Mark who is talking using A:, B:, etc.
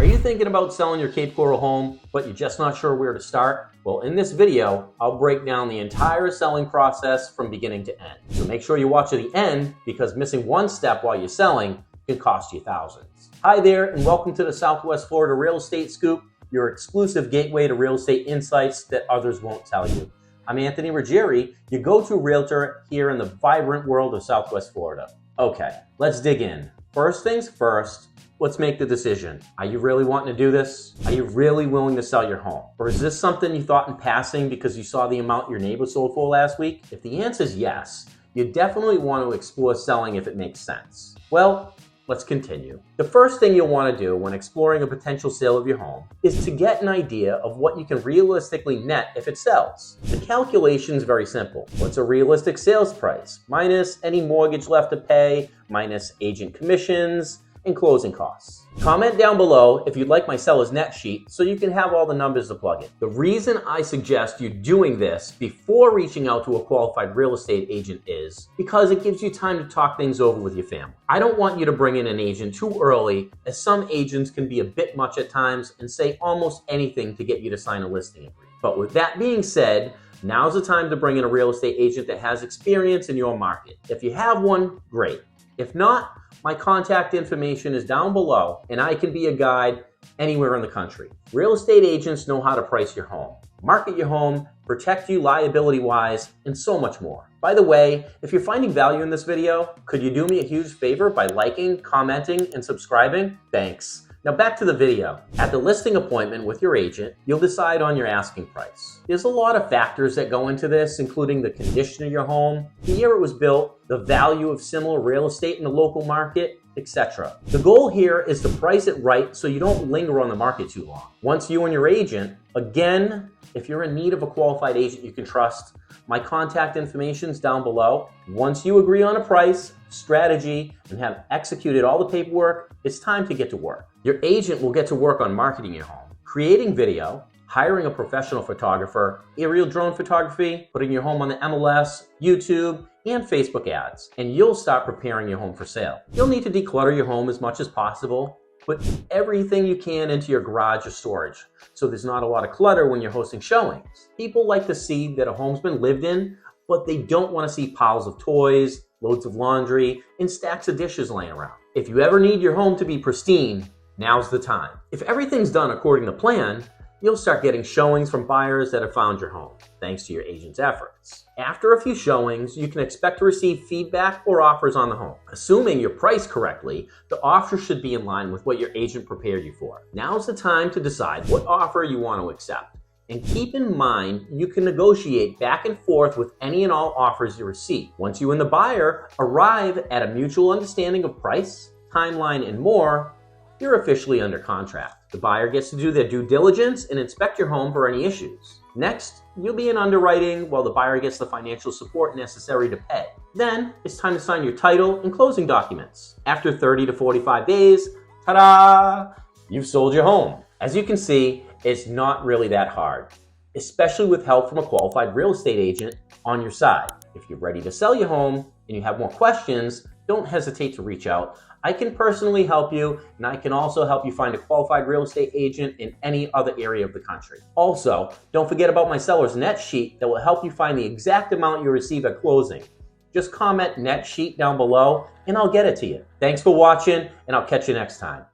A: Are you thinking about selling your Cape Coral home, but you're just not sure where to start? Well, in this video, I'll break down the entire selling process from beginning to end. So make sure you watch to the end, because missing one step while you're selling can cost you thousands. Hi there, and welcome to the Southwest Florida Real Estate Scoop, your exclusive gateway to real estate insights that others won't tell you. I'm Anthony Ruggieri, your go-to realtor here in the vibrant world of Southwest Florida. Okay, let's dig in. First things first, let's make the decision. Are you really wanting to do this? Are you really willing to sell your home? Or is this something you thought in passing because you saw the amount your neighbor sold for last week? If the answer is yes, you definitely want to explore selling if it makes sense. Well, let's continue. The first thing you'll want to do when exploring a potential sale of your home is to get an idea of what you can realistically net if it sells. The calculation is very simple. What's a realistic sales price? Minus any mortgage left to pay, minus agent commissions, and closing costs. Comment down below if you'd like my seller's net sheet so you can have all the numbers to plug in. The reason I suggest you doing this before reaching out to a qualified real estate agent is because it gives you time to talk things over with your family. I don't want you to bring in an agent too early, as some agents can be a bit much at times and say almost anything to get you to sign a listing agreement. But with that being said, now's the time to bring in a real estate agent that has experience in your market. If you have one, great. If not, my contact information is down below, and I can be a guide anywhere in the country. Real estate agents know how to price your home, market your home, protect you liability-wise, and so much more. By the way, if you're finding value in this video, could you do me a huge favor by liking, commenting, and subscribing? Thanks. Now back to the video. At the listing appointment with your agent, you'll decide on your asking price. There's a lot of factors that go into this, including the condition of your home, the year it was built, the value of similar real estate in the local market, etc. The goal here is to price it right so you don't linger on the market too long. Once you and your agent, again, if you're in need of a qualified agent you can trust, my contact information is down below. Once you agree on a price, strategy, and have executed all the paperwork, it's time to get to work. Your agent will get to work on marketing your home, creating video, hiring a professional photographer, aerial drone photography, putting your home on the MLS, YouTube, and Facebook ads, and you'll start preparing your home for sale. You'll need to declutter your home as much as possible. Put everything you can into your garage or storage, so there's not a lot of clutter when you're hosting showings. People like to see that a home's been lived in, but they don't want to see piles of toys, loads of laundry, and stacks of dishes laying around. If you ever need your home to be pristine, now's the time. If everything's done according to plan, you'll start getting showings from buyers that have found your home, thanks to your agent's efforts. After a few showings, you can expect to receive feedback or offers on the home. Assuming you're priced correctly, the offer should be in line with what your agent prepared you for. Now's the time to decide what offer you want to accept. And keep in mind, you can negotiate back and forth with any and all offers you receive. Once you and the buyer arrive at a mutual understanding of price, timeline, and more, you're officially under contract. The buyer gets to do their due diligence and inspect your home for any issues. Next, you'll be in underwriting while the buyer gets the financial support necessary to pay. Then, it's time to sign your title and closing documents. After 30 to 45 days, ta-da! You've sold your home. As you can see, it's not really that hard, especially with help from a qualified real estate agent on your side. If you're ready to sell your home and you have more questions, don't hesitate to reach out. I can personally help you, and I can also help you find a qualified real estate agent in any other area of the country. Also, don't forget about my seller's net sheet that will help you find the exact amount you receive at closing. Just comment net sheet down below, and I'll get it to you. Thanks for watching, and I'll catch you next time.